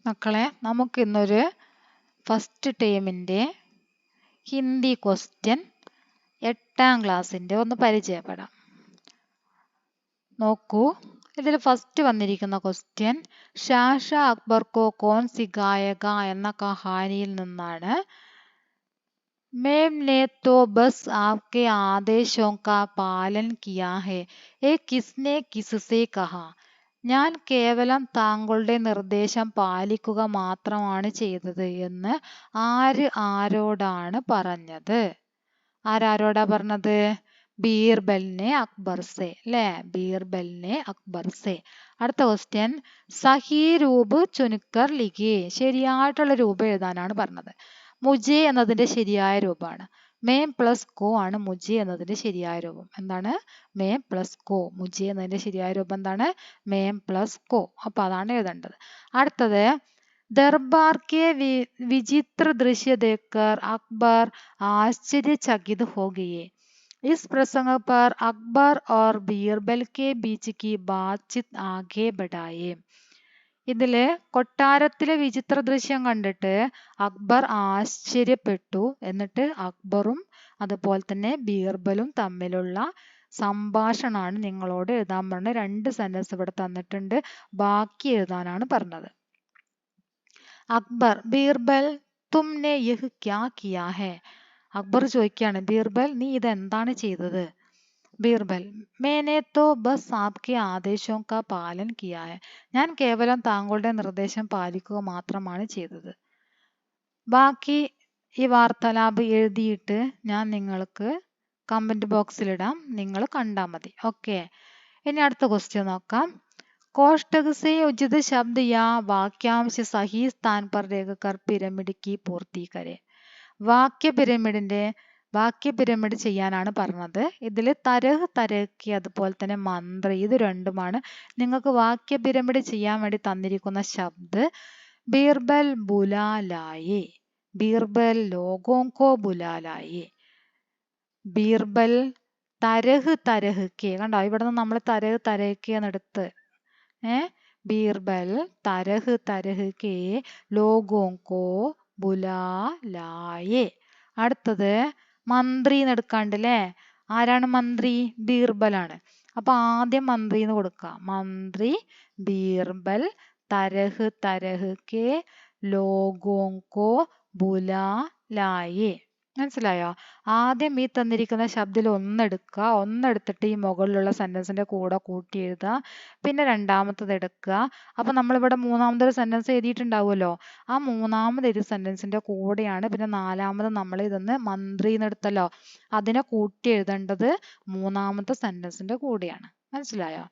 മക്കളെ, നമുക്ക് ഇന്നൊരു ഫസ്റ്റ് ടേമിൻ്റെ ഹിന്ദി ക്വസ്റ്റ്യൻ 8ാം ക്ലാസ്സിൻ്റെ ഒന്ന് പരിചയപ്പെടാം. നോക്കൂ, ഇതിൽ ഫസ്റ്റ് വന്നിരിക്കുന്ന ക്വസ്റ്റ്യൻ ഷാഷ അക്ബർ കോ കോൺ സിഖായേഗ എന്ന കഹാനിയിൽ നിന്നാണ്. मैम ने तो बस आपके आदेशों का पालन किया है, ये किसने किससे कहा? ഞാൻ കേവലം താങ്കളുടെ നിർദ്ദേശം പാലിക്കുക മാത്രമാണ് ചെയ്തത് എന്ന് ആരോടാണ് പറഞ്ഞത്? ആരോടാ പറഞ്ഞത്? ബീർബലിനെ അക്ബർ സെ, അല്ലേ? ബീർബലിനെ അക്ബർ സെ. അടുത്ത ക്വസ്റ്റ്യൻ സഹി രൂപ് ചുനുക്കർ ലിഖിയേ, ശരിയായിട്ടുള്ള രൂപം എഴുതാനാണ് പറഞ്ഞത്. മുജെ എന്നതിന്റെ ശരിയായ രൂപമാണ് മേം പ്ലസ് കോ ആണ്. മുജെ എന്നതിന്റെ ശരിയായ രൂപം എന്താണ്? മേം പ്ലസ് കോ. മുജെ എന്നതിന്റെ ശരിയായ രൂപം എന്താണ്? മേം പ്ലസ് കോ. അപ്പൊ അതാണ് എഴുതേണ്ടത്. അടുത്തത് दरबार के विचित्र दृश्य देखकर अकबर आश्चर्यचकित हो गए. इस प्रसंग पर अकबर और बीरबल के बीच की बातचीत आगे बढ़ाए. ഇതില് കൊട്ടാരത്തിലെ വിചിത്ര ദൃശ്യം കണ്ടിട്ട് അക്ബർ ആശ്ചര്യപ്പെട്ടു. എന്നിട്ട് അക്ബറും അതുപോലെ തന്നെ ബീർബലും തമ്മിലുള്ള സംഭാഷണമാണ് നിങ്ങളോട് എഴുതാൻ പറഞ്ഞത്. 2 സെന്റൻസ് ഇവിടെ തന്നിട്ടുണ്ട്, ബാക്കി എഴുതാനാണ് പറഞ്ഞത്. അക്ബർ ബീർബൽ തുമ്നെ യഹ് ക്യാ കിയാ ഹെ. അക്ബർ ചോദിക്കുകയാണ്, ബീർബൽ നീ ഇതെന്താണ് ചെയ്തത്? ബീർബൽ മേനെ തോ ബസ് ആപ്കെ ആദേശോ കാ പാലൻ കിയാ ഹെ. ഞാൻ കേവലം താങ്കളുടെ നിർദ്ദേശം പാലിക്കുക മാത്രമാണ് ചെയ്തത്. ബാക്കി ഈ വാർത്താലാപ് എഴുതിയിട്ട് ഞാൻ നിങ്ങൾക്ക് കമന്റ് ബോക്സിലിടാം, നിങ്ങൾ കണ്ടാൽ മതി. ഓക്കെ, ഇനി അടുത്ത ക്വസ്റ്റ്യൻ നോക്കാം. कोष्टक से उचित शब्द या वाक्यांश सही स्थान पर रखकर पिരമിഡ് की പൂർത്തി करे. വാക്യ പിരമിഡ് ചെയ്യാനാണ് പറഞ്ഞത്. ഇതിൽ തരഹ് തരഹ്ക്ക് അതുപോലെ തന്നെ മന്ത്രി ഇത് രണ്ടുമാണ്. നിങ്ങൾക്ക് വാക്യ പിരമിഡ് ചെയ്യാൻ വേണ്ടി തന്നിരിക്കുന്ന ശബ്ദ് ബീർബൽ ബുലാലായേ, ബീർബൽ ലോഗോं को ബുലാലായേ, ബീർബൽ തരഹ് തരഹ്ക്ക്. കണ്ടോ, ഇവിടെ നിന്ന് നമ്മൾ തരഹ് തരഹ്ക്ക് എന്നെടുത്ത് ബീർബൽ തരഹ് തരഹ് കെ ലോഗോं को ബുലാലായേ. അടുത്തത് മന്ത്രി എന്നെടുക്കാണ്ട് അല്ലേ? ആരാണ് മന്ത്രി? ബീർബലാണ്. അപ്പൊ ആദ്യം മന്ത്രി എന്ന് കൊടുക്കുക. മന്ത്രി ബീർബൽ തരഹ് തരഹ് കെ ലോഗോं को ബുലാലായേ. മനസ്സിലായോ? ആദ്യം ഈ തന്നിരിക്കുന്ന ശബ്ദത്തിൽ ഒന്നെടുക്കുക, ഒന്നെടുത്തിട്ട് ഈ മുകളിലുള്ള സെന്റൻസിന്റെ കൂടെ കൂട്ടി എഴുതുക. പിന്നെ രണ്ടാമത്തത് എടുക്കുക. അപ്പൊ നമ്മളിവിടെ മൂന്നാമതൊരു സെന്റൻസ് എഴുതിയിട്ടുണ്ടാവുമല്ലോ, ആ മൂന്നാമതൊരു സെന്റൻസിന്റെ കൂടെയാണ് പിന്നെ നാലാമത് നമ്മൾ ഇതൊന്ന് മന്ത്രി എന്നെടുത്തല്ലോ, അതിനെ കൂട്ടി എഴുതേണ്ടത് മൂന്നാമത്തെ സെന്റൻസിന്റെ കൂടെയാണ്. മനസ്സിലായോ?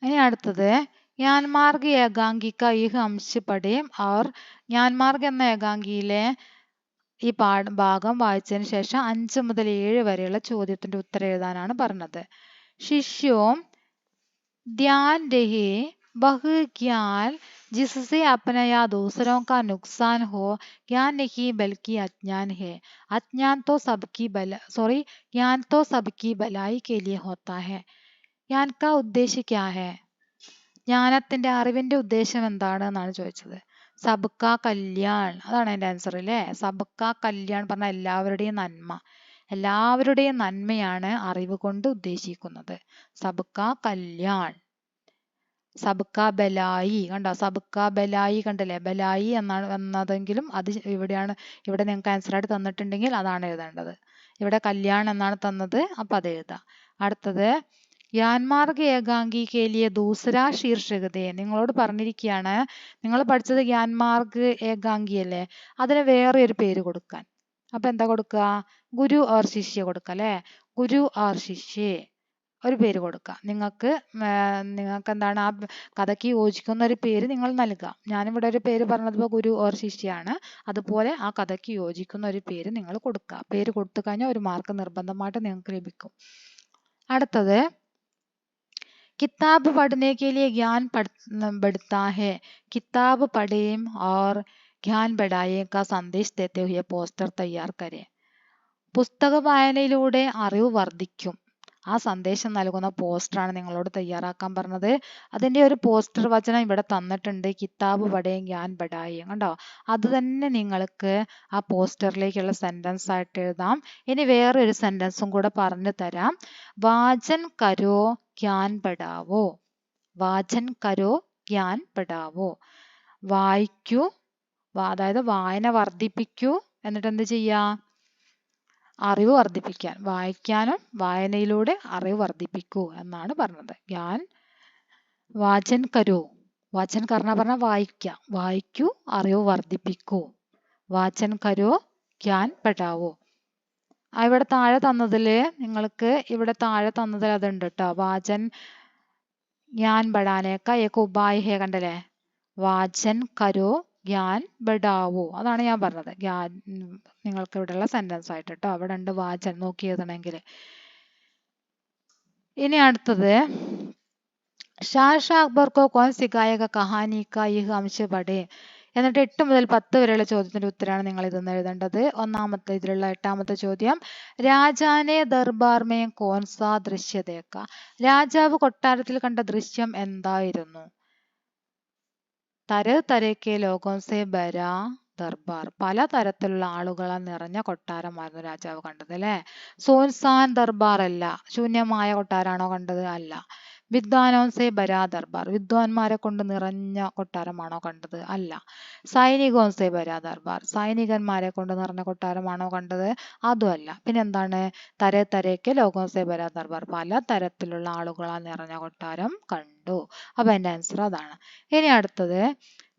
ഇനി അടുത്തത് ജ്ഞാൻമാർഗ് ഏകാംഗിക ഈ അംശ പഠയം और ജ്ഞാൻമാർഗ് എന്ന ഏകാംഗിയിലെ ഈ ഭാഗം വായിച്ചതിന് ശേഷം 5 മുതൽ 7 വരെയുള്ള ചോദ്യത്തിന്റെ ഉത്തരം എഴുതാനാണ് പറഞ്ഞത്. ശിഷ്യോം ध्यान रहे वह ज्ञान जिससे अपना या दूसरों का नुकसान हो ज्ञान नहीं बल्कि अज्ञान है. अज्ञान तो सबकी ज्ञान तो सबकी भलाई के लिए होता है. ज्ञान का उद्देश्य क्या है? ജ്ഞാനത്തിന്റെ അറിവിന്റെ ഉദ്ദേശം എന്താണ് എന്നാണ് ചോദിച്ചത്. സബ്കാ കല്യാൺ, അതാണ് അതിന്റെ ആൻസർ അല്ലേ? സബ്കാ കല്യാൺ പറഞ്ഞാൽ എല്ലാവരുടെയും നന്മ, എല്ലാവരുടെയും നന്മയാണ് അറിവ് കൊണ്ട് ഉദ്ദേശിക്കുന്നത്. സബ്കാ കല്യാൺ. സബ്കാ ബലായി, കണ്ടോ? സബ്കാ ബലായി കണ്ടല്ലേ? ബലായി എന്നാണ് വന്നതെങ്കിലും അത് ഇവിടെയാണ്, ഇവിടെ നിങ്ങൾക്ക് ആൻസർ ആയിട്ട് തന്നിട്ടുണ്ടെങ്കിൽ അതാണ് എഴുതേണ്ടത്. ഇവിടെ കല്യാൺ എന്നാണ് തന്നത്, അപ്പൊ അത് എഴുതാം. അടുത്തത് ജ്ഞാൻമാർഗ് ഏകാംഗി കേലിയ ദൂസര ശീർഷകതയെ. നിങ്ങളോട് പറഞ്ഞിരിക്കുകയാണ്, നിങ്ങൾ പഠിച്ചത് ജ്ഞാൻമാർഗ് ഏകാംഗി അല്ലേ, അതിന് വേറെ ഒരു പേര് കൊടുക്കാൻ. അപ്പൊ എന്താ കൊടുക്കുക? ഗുരു ഓർ ശിഷ്യ കൊടുക്കുക അല്ലെ? ഗുരു ഓർ ശിഷ്യ ഒരു പേര് കൊടുക്കുക. നിങ്ങൾക്ക് എന്താണ് ആ കഥയ്ക്ക് യോജിക്കുന്ന ഒരു പേര് നിങ്ങൾ നൽകുക. ഞാനിവിടെ ഒരു പേര് പറഞ്ഞത് ഗുരു ഓർ ശിഷ്യാണ്, അതുപോലെ ആ കഥയ്ക്ക് യോജിക്കുന്ന ഒരു പേര് നിങ്ങൾ കൊടുക്കുക. പേര് കൊടുത്തു കഴിഞ്ഞാൽ ഒരു മാർക്ക് നിർബന്ധമായിട്ട് നിങ്ങൾക്ക് ലഭിക്കും. അടുത്തത് किताब पढ़ने के लिए ज्ञान बढ़ता है. किताब पढ़ें और ज्ञान बढ़ाए का संदेश देते हुए पोस्टर तैयार करें. പുസ്തക വായനയിലൂടെ അറിവ് വർദ്ധിക്കും, ആ സന്ദേശം നൽകുന്ന പോസ്റ്ററാണ് നിങ്ങളോട് തയ്യാറാക്കാൻ പറഞ്ഞത്. അതിൻ്റെ ഒരു പോസ്റ്റർ വചനം ഇവിടെ തന്നിട്ടുണ്ട്, കിതാബ് പഠേ ഗ്യാൻ ബഡായി. കണ്ടോ, അത് തന്നെ നിങ്ങൾക്ക് ആ പോസ്റ്ററിലേക്കുള്ള സെന്റൻസ് ആയിട്ട് എഴുതാം. ഇനി വേറൊരു സെന്റൻസും കൂടെ പറഞ്ഞു തരാം. വാചൻ കരോ ഗ്യാൻ ബഡാവോ. വാചൻ കരോ ഗ്യാൻ ബഡാവോ. വായിക്കൂ, അതായത് വായന വർദ്ധിപ്പിക്കൂ, എന്നിട്ട് എന്ത് ചെയ്യാ, അറിവ് വർദ്ധിപ്പിക്കാൻ. വായിക്കാനും വായനയിലൂടെ അറിവ് വർദ്ധിപ്പിക്കൂ എന്നാണ് പറഞ്ഞത്. ഗ്യാൻ വാചൻ കരോ, വാചൻ കർണ പറഞ്ഞ വായിക്ക, വായിക്കൂ അറിവ് വർദ്ധിപ്പിക്കൂ. വാചൻ കരോ ഗ്യാൻ പഠാവോ. ഇവിടെ താഴെ തന്നതില് നിങ്ങൾക്ക് ഇവിടെ താഴെ തന്നതിൽ അതുണ്ട് കേട്ടോ. വാചൻ ഗ്യാൻ ബഡാനേക്ക ഏക ഉപായ് ഹേ, കണ്ടല്ലേ, വാചൻ കരോ ഗ്യാൻ ബഡാവോ. അതാണ് ഞാൻ പറഞ്ഞത്. ഗ്യാൻ നിങ്ങൾക്ക് ഇവിടെയുള്ള സെന്റൻസ് ആയിട്ട് കേട്ടോ. അവിടെ ഉണ്ട് വാചൻ, നോക്കി എഴുതണമെങ്കിൽ. ഇനി അടുത്തത്, ഷാഷാ അക്ബർ കോ കോൻ സിഖായേഗ കഹാനി കാ യഹ് അംശ് പഠേ. എന്നിട്ട് 8 മുതൽ 10 വരെയുള്ള ചോദ്യത്തിന്റെ ഉത്തരമാണ് നിങ്ങൾ ഇതെന്ന് എഴുതേണ്ടത്. ഒന്നാമത്തെ ഇതിലുള്ള 8ാമത്തെ ചോദ്യം, രാജാനെ ദർബാർ മേ കോൻസാ ദൃശ്യ ദേക്ക. രാജാവ് കൊട്ടാരത്തിൽ കണ്ട ദൃശ്യം എന്തായിരുന്നു? തര തരക്കെ ലോകോസെ ബരാ ദർബാർ. പല തരത്തിലുള്ള ആളുകളാൽ നിറഞ്ഞ കൊട്ടാരമായിരുന്നു രാജാവ് കണ്ടത് അല്ലെ. സോൻസാൻ ദർബാർ അല്ല, ശൂന്യമായ കൊട്ടാരാണോ കണ്ടത്? അല്ല. വിദ്വാനോസെ ബരാ ദർബാർ, വിദ്വാൻമാരെ കൊണ്ട് നിറഞ്ഞ കൊട്ടാരമാണോ കണ്ടത്? അല്ല. സൈനികോസെ ബരാ ദർബാർ, സൈനികന്മാരെ കൊണ്ട് നിറഞ്ഞ കൊട്ടാരമാണോ കണ്ടത്? അതും അല്ല. പിന്നെന്താണ്? തരേ തരേക്ക് ലോകോസെ ബരാ ദർബാർ, പല തരത്തിലുള്ള ആളുകളാൽ നിറഞ്ഞ കൊട്ടാരം കണ്ടു. അപ്പൊ എന്റെ ആൻസർ അതാണ്. ഇനി അടുത്തത്,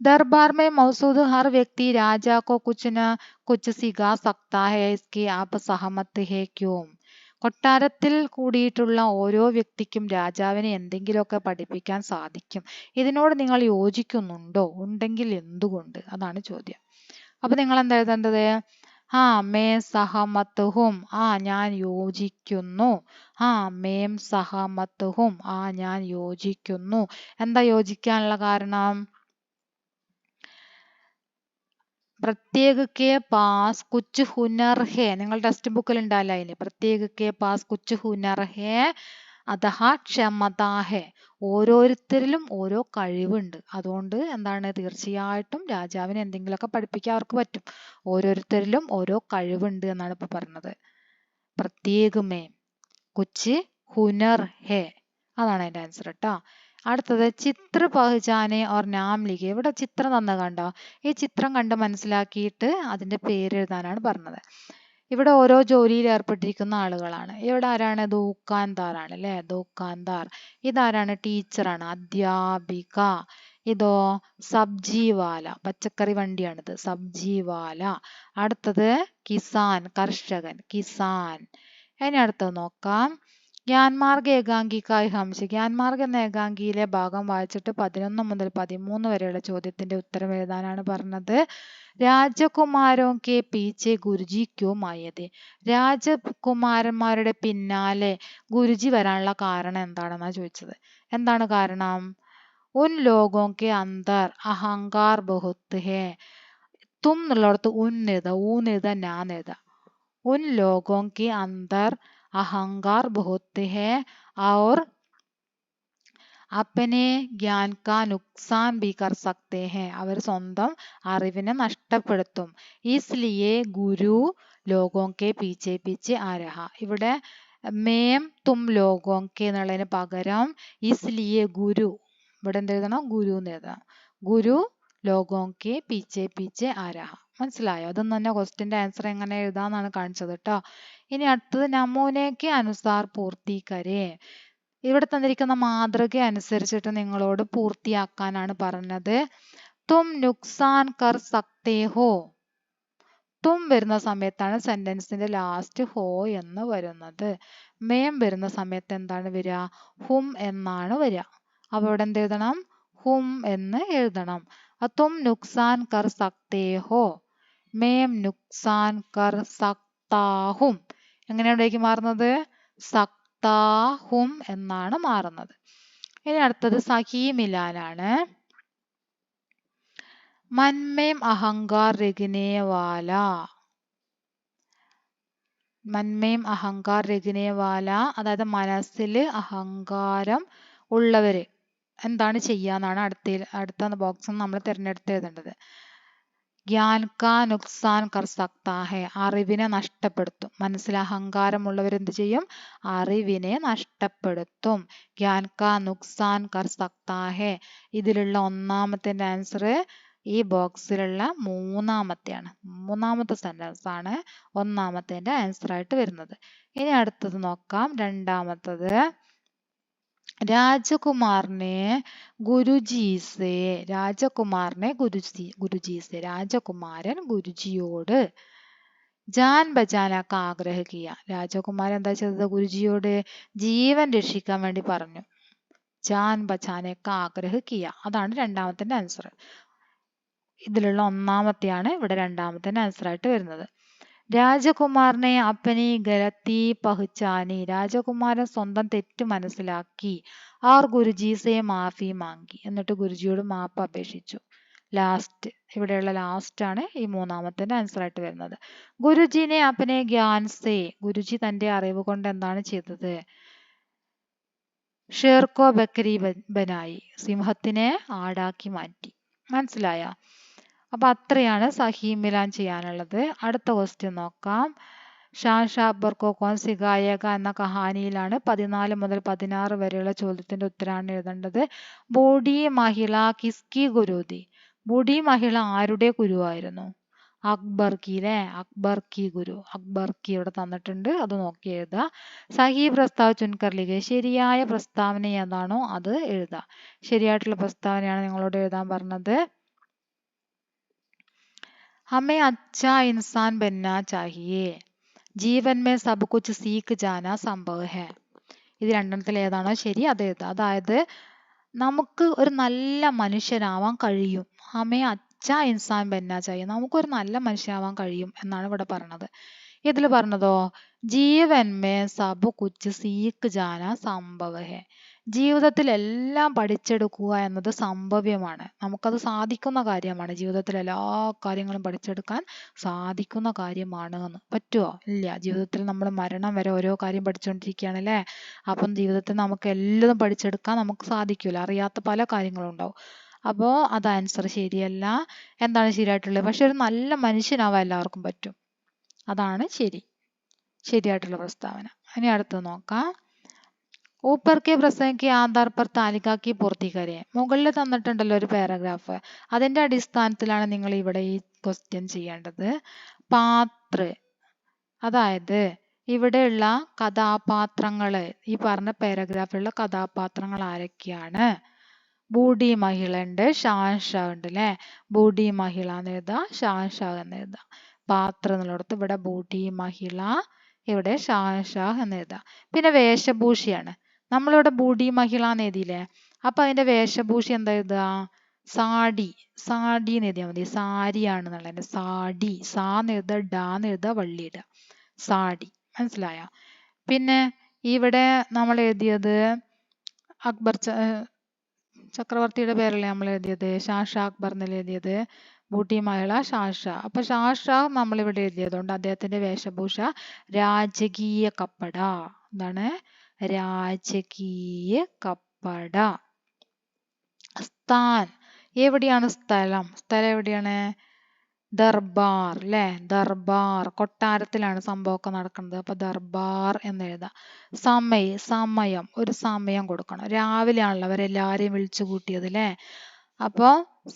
दरबार में मौजूद हर व्यक्ति राजा को कुछ न कुछ सिखा सकता है, इसकी आप सहमत है क्यों? കൊട്ടാരത്തിൽ കൂടിയിട്ടുള്ള ഓരോ വ്യക്തിക്കും രാജാവിനെ എന്തെങ്കിലുമൊക്കെ പഠിപ്പിക്കാൻ സാധിക്കും. ഇതിനോട് നിങ്ങൾ യോജിക്കുന്നുണ്ടോ? ഉണ്ടെങ്കിൽ എന്തുകൊണ്ട്? അതാണ് ചോദ്യം. അപ്പൊ നിങ്ങൾ എന്താ എഴുതേണ്ടത്? മേ സഹമത്ത് ഹും, ഞാൻ യോജിക്കുന്നു. മേം സഹമത്ത് ഹും, ഞാൻ യോജിക്കുന്നു. എന്താ യോജിക്കാനുള്ള കാരണം? പ്രത്യേക കെ പാസ് കുച്ച് ഹുനർ ഹേ, നിങ്ങൾ ടെക്സ്റ്റ് ബുക്കിൽ ഉണ്ടാവില്ല അതിന്. പ്രത്യേക കെ പാസ് കുച്ച് ഹുനർ ഹേ അഥഹ ക്ഷമത ഹേ, ഓരോരുത്തരിലും ഓരോ കഴിവുണ്ട്. അതുകൊണ്ട് എന്താണ്, തീർച്ചയായിട്ടും രാജാവിനെ എന്തെങ്കിലുമൊക്കെ പഠിപ്പിക്കാൻ അവർക്ക് പറ്റും. ഓരോരുത്തരിലും ഓരോ കഴിവുണ്ട് എന്നാണ് ഇപ്പൊ പറഞ്ഞത്. പ്രത്യേകമേ കുച്ച് ഹുനർ ഹേ, അതാണ് അതിന്റെ ആൻസർ കേട്ടോ. അടുത്തത്, ചിത്ര പഹചാനെ ഓർ നാം ലിഖെ. ഇവിടെ ചിത്രം തന്ന കണ്ടോ, ഈ ചിത്രം കണ്ട് മനസ്സിലാക്കിയിട്ട് അതിന്റെ പേര് എഴുതാനാണ് പറഞ്ഞത്. ഇവിടെ ഓരോ ജോലിയിൽ ഏർപ്പെട്ടിരിക്കുന്ന ആളുകളാണ്. ഇവിടെ ആരാണ്? ദുക്കാൻദാർ ആണ് അല്ലെ, ദുക്കാൻദാർ. ഇതാരാണ്? ടീച്ചറാണ്, അധ്യാപിക. ഇതോ സബ്ജിവാല, പച്ചക്കറി വണ്ടിയാണിത്, സബ്ജിവാല. അടുത്തത് കിസാൻ, കർഷകൻ, കിസാൻ. ഇനി അടുത്തത് നോക്കാം, ഗ്യാൻമാർഗ ഏകാംഗിക്കായി ഹംശ. ഗ്യാൻമാർഗ് എന്ന ഏകാംഗിയിലെ ഭാഗം വായിച്ചിട്ട് 11 മുതൽ 13 വരെയുള്ള ചോദ്യത്തിന്റെ ഉത്തരം എഴുതാനാണ് പറഞ്ഞത്. രാജകുമാരോ കെ പീച്ചെ ഗുരുജി ക്യോ ആയത്. രാജകുമാരന്മാരുടെ പിന്നാലെ ഗുരുജി വരാനുള്ള കാരണം എന്താണെന്നാ ചോദിച്ചത്. എന്താണ് കാരണം? ഉൻ ലോഗോ കെ അന്തർ അഹങ്കാർ ബഹുത് ഹേ. തും എന്നുള്ളിടത്ത് ഉൻ എഴുതാ, ഊന്ന് എഴുതാ, ഞാൻ എഴുതാ. उन लोगों के अंदर अहंकार बहुत है और अपने ज्ञान का नुकसान भी कर सकते हैं. അവർ സ്വന്തം അറിവിനെ നഷ്ടപ്പെടുത്തും. इसलिए ഗുരു ലോഗോं के पीछे पीछे आ रहा. ഇവിടെ മേം തും ലോഗോं के എന്നുള്ളതിന് പകരം इसलिए ഗുരു, ഇവിടെ എന്ത് എഴുതണം? ഗുരു എന്ന് എഴുതണം. ഗുരു ലോഗോं के पीछे पीछे आ रहा. മനസ്സിലായോ? അതൊന്നും തന്നെ ക്വസ്റ്റിന്റെ ആൻസർ എങ്ങനെ എഴുതാന്നാണ് കാണിച്ചത് കേട്ടോ. ഇനി അടുത്തത്, നമൂനയ്ക്ക് അനുസാർ പൂർത്തീകരേ. ഇവിടെ തന്നിരിക്കുന്ന മാതൃക അനുസരിച്ചിട്ട് നിങ്ങളോട് പൂർത്തിയാക്കാനാണ് പറഞ്ഞത്. തും നുക്സാൻ കർ സക്തേ ഹോ. തും വരുന്ന സമയത്താണ് സെന്റൻസിന്റെ ലാസ്റ്റ് ഹോ എന്ന് വരുന്നത്. മേം വരുന്ന സമയത്ത് എന്താണ് വരിക? ഹും എന്നാണ് വരിക. അപ്പൊ ഇവിടെ എന്ത് എഴുതണം? ഹും എന്ന് എഴുതണം. തും നുക്സാൻ കർ സക്തേ ഹോ, മേം നുക്സാൻ കർ സക്താഹും. എങ്ങനെയാണ് ഇവിടേക്ക് മാറുന്നത്? സക്താഹും എന്നാണ് മാറുന്നത്. ഇനി അടുത്തത് സഹി മിലാനാണ്. മൻമേം അഹങ്കാർ രഖ്നെ വാല. മന്മേം അഹങ്കാർ രഖിനേവാല, അതായത് മനസ്സിൽ അഹങ്കാരം ഉള്ളവര് എന്താണ് ചെയ്യാന്നാണ് അടുത്ത ബോക്സ് നമ്മൾ തിരഞ്ഞെടുത്ത് എഴുതേണ്ടത്. ഗ്യാൻ കാ നുക്സാൻ കർ സക്താ ഹെ, അറിവിനെ നഷ്ടപ്പെടുത്തും. മനസ്സിൽ അഹങ്കാരമുള്ളവർ എന്ത് ചെയ്യും? അറിവിനെ നഷ്ടപ്പെടുത്തും. ഗ്യാൻ കാ നുക്സാൻ കർ സക്താ ഹെ. ഇതിലുള്ള ഒന്നാമത്തെ ആൻസർ ഈ ബോക്സിലുള്ള മൂന്നാമത്തെ സെന്റൻസ് ആണ് ഒന്നാമത്തെ ആൻസർ ആയിട്ട് വരുന്നത്. ഇനി അടുത്തത് നോക്കാം. രണ്ടാമത്തത്, രാജകുമാരനെ രാജകുമാരൻ ഗുരുജിയോട് ജാൻ ബചാനക്ക ആഗ്രഹിക്കുക. രാജകുമാരൻ എന്താ ചെയ്തത്? ഗുരുജിയോട് ജീവൻ രക്ഷിക്കാൻ വേണ്ടി പറഞ്ഞു. ജാൻ ബചാനക്ക ആഗ്രഹിക്കുക, അതാണ് രണ്ടാമത്തെ ആൻസർ. ഇതിലുള്ള ഒന്നാമത്തെയാണ് ഇവിടെ രണ്ടാമത്തെ ആൻസർ ആയിട്ട് വരുന്നത്. രാജകുമാരനെ അപ്പനി ഗലത്തി പഹ്ചാനി, രാജകുമാരൻ സ്വന്തം തെറ്റ് മനസ്സിലാക്കി. ആർ ഗുരുജീസെ മാഫി മാങ്കി, എന്നിട്ട് ഗുരുജിയോട് മാപ്പ് അപേക്ഷിച്ചു. ലാസ്റ്റ്, ഇവിടെയുള്ള ലാസ്റ്റ് ആണ് ഈ മൂന്നാമത്തെ ആൻസർ ആയിട്ട് വരുന്നത്. ഗുരുജിനെ അപ്പനെ ഗ്യാൻസെ, ഗുരുജി തന്റെ അറിവ് കൊണ്ട് എന്താണ് ചെയ്തത്? ഷേർക്കോ ബക്കരി ബനായി, സിംഹത്തിനെ ആടാക്കി മാറ്റി. മനസ്സിലായ? അപ്പൊ അത്രയാണ് സഹി മിലാൻ ചെയ്യാനുള്ളത്. അടുത്ത ക്വസ്റ്റ്യൻ നോക്കാം. ഷാൻഷാ അക്ബർ കോ കോൻ സിഖായേഗ എന്ന കഹാനിയിലാണ് 14 മുതൽ 16 വരെയുള്ള ചോദ്യത്തിന്റെ ഉത്തരമാണ് എഴുതേണ്ടത്. ബൂഢി മഹിള കിസ്കി ഗുരുതി, ബൂഢി മഹിള ആരുടെ ഗുരുവായിരുന്നു? അക്ബർ കി ഗുരു. അക്ബർ കി ഇവിടെ തന്നിട്ടുണ്ട്, അത് നോക്കി എഴുതുക. സഹി പ്രസ്താവ് ചുൻകർ ലിഖെ, ശരിയായ പ്രസ്താവന ഏതാണോ അത് എഴുതുക. ശരിയായിട്ടുള്ള പ്രസ്താവനയാണ് നിങ്ങളോട് എഴുതാൻ പറഞ്ഞത്. हमें अच्छा इंसान बनना चाहिए, जीवन में सब कुछ सीख जाना संभव है. ഇത് രണ്ടെണ്ണത്തിൽ ഏതാണോ ശരി അത് എഴുതുക. അതായത് നമുക്ക് ഒരു നല്ല മനുഷ്യനാവാൻ കഴിയും. ഹമേ അച്ഛാ ഇൻസാൻ ബന്നാ चाहिए, നമുക്കൊരു നല്ല മനുഷ്യനാവാൻ കഴിയും എന്നാണ് ഇവിടെ പറഞ്ഞത്. ഇതിൽ പറഞ്ഞതോ ജീവൻ മേ സബ് കുച്ച് സീക്ക് ജാന സംഭവ ഹെ, ജീവിതത്തിൽ എല്ലാം പഠിച്ചെടുക്കുക എന്നത് സംഭവ്യമാണ്. നമുക്കത് സാധിക്കുന്ന കാര്യമാണ്. ജീവിതത്തിൽ എല്ലാ കാര്യങ്ങളും പഠിച്ചെടുക്കാൻ സാധിക്കുന്ന കാര്യമാണ് എന്ന്. പറ്റുമോ? ഇല്ല. ജീവിതത്തിൽ നമ്മൾ മരണം വരെ ഓരോ കാര്യം പഠിച്ചുകൊണ്ടിരിക്കുകയാണ് അല്ലേ. അപ്പം ജീവിതത്തിൽ നമുക്ക് എല്ലാം പഠിച്ചെടുക്കാൻ നമുക്ക് സാധിക്കില്ല. അറിയാത്ത പല കാര്യങ്ങളും ഉണ്ടാവും. അപ്പോൾ അത് ആൻസർ ശരിയല്ല. എന്താണ് ശരിയായിട്ടുള്ളത്? പക്ഷെ ഒരു നല്ല മനുഷ്യനാവാൻ എല്ലാവർക്കും പറ്റും. അതാണ് ശരിയായിട്ടുള്ള പ്രസ്താവന. ഇനി അടുത്തത് നോക്കാം. ऊपर के प्रश्न के आधार पर तालिका की पूर्ति करें. മുകളിൽ തന്നിട്ടുണ്ടല്ലോ ഒരു പാരഗ്രാഫ്, അതിന്റെ അടിസ്ഥാനത്തിലാണ് നിങ്ങൾ ഇവിടെ ഈ ക്വസ്റ്റ്യൻ ചെയ്യേണ്ടത്. പാത്ര, അതായത് ഇവിടെയുള്ള കഥാപാത്രങ്ങള്, ഈ പറഞ്ഞ പാരഗ്രാഫിലുള്ള കഥാപാത്രങ്ങൾ ആരൊക്കെയാണ്? ബൂഢി മഹിള ഉണ്ട്, ഷാൻഷാ ഉണ്ട് അല്ലെ. ബൂഢി മഹിള എന്ന് എഴുതാ, ഷാൻഷാ എന്ന് എഴുതാ. പാത്ര എന്നുള്ളിടത്ത് ഇവിടെ ബൂഢി മഹിള, ഇവിടെ ഷാൻഷാ എന്ന് എഴുതാം. പിന്നെ വേഷഭൂഷിയാണ്. നമ്മളിവിടെ ബൂഢി മഹിള എന്ന് എഴുതിയില്ലേ, അപ്പൊ അതിന്റെ വേഷഭൂഷി എന്താ എഴുതുക? സാഡി എന്ന് എഴുതിയാൽ മതി. സാരിയാണെന്നുള്ളത് സാഡി, സാന്ന് എഴുതുക, ഡാന്ന് എഴുതുക, വള്ളിയിടുക, സാഡി. മനസ്സിലായ? പിന്നെ ഇവിടെ നമ്മൾ എഴുതിയത് അക്ബർ ചക്രവർത്തിയുടെ പേരല്ലേ നമ്മൾ എഴുതിയത്? ഷാ അക്ബർ എന്നല്ലേ എഴുതിയത്? ബൂഢി മഹിള ഷാ. അപ്പൊ ഷാ നമ്മൾ ഇവിടെ എഴുതിയതുകൊണ്ട് അദ്ദേഹത്തിന്റെ വേഷഭൂഷ രാജകീയ കപ്പട. എന്താണ്? രാജകീയ കപ്പട. സ്ഥാൻ, എവിടെയാണ് സ്ഥലം? സ്ഥലം എവിടെയാണ്? ദർബാർ അല്ലെ. ദർബാർ, കൊട്ടാരത്തിലാണ് സംഭവമൊക്കെ നടക്കുന്നത്. അപ്പൊ ദർബാർ എന്ന് എഴുതാം. സമയം, ഒരു സമയം കൊടുക്കണം. രാവിലെ ആണല്ലോ അവരെല്ലാരെയും വിളിച്ചു കൂട്ടിയത് അല്ലെ. അപ്പൊ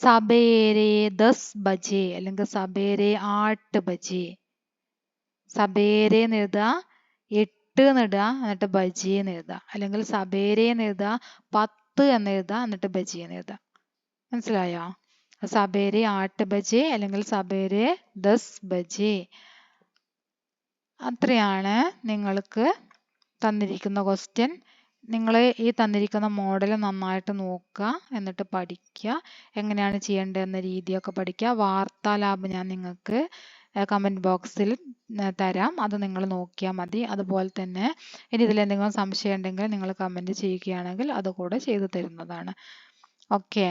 സബേരെ 10 ബജെ അല്ലെങ്കിൽ സബേരെ 8 ബജെ. സബേരെ എന്ന് എഴുതുക, 8 എന്ന് എഴുതുക, എന്നിട്ട് ബജെ എന്ന് എഴുതുക. അല്ലെങ്കിൽ സബേരെ എന്ന് എഴുതുക, 10 എന്ന് എഴുതുക, എന്നിട്ട് ബജെ എന്ന് എഴുതുക. മനസ്സിലായോ? സബേരെ 8 ബജെ അല്ലെങ്കിൽ സബേരെ 10 ബജെ. അത്രയാണ് നിങ്ങൾക്ക് തന്നിരിക്കുന്ന ക്വസ്റ്റ്യൻ. നിങ്ങൾ ഈ തന്നിരിക്കുന്ന മോഡൽ നന്നായിട്ട് നോക്കുക, എന്നിട്ട് പഠിക്കുക. എങ്ങനെയാണ് ചെയ്യേണ്ടതെന്ന രീതിയൊക്കെ പഠിക്കുക. വാർത്താ ലാബ് ഞാൻ നിങ്ങൾക്ക് കമൻറ്റ് ബോക്സിൽ തരാം, അത് നിങ്ങൾ നോക്കിയാൽ മതി. അതുപോലെ തന്നെ ഇനി ഇതിൽ എന്തെങ്കിലും സംശയം ഉണ്ടെങ്കിൽ നിങ്ങൾ കമൻറ്റ് ചെയ്യുകയാണെങ്കിൽ അതുകൂടെ ചെയ്തു തരുന്നതാണ്. ഓക്കെ.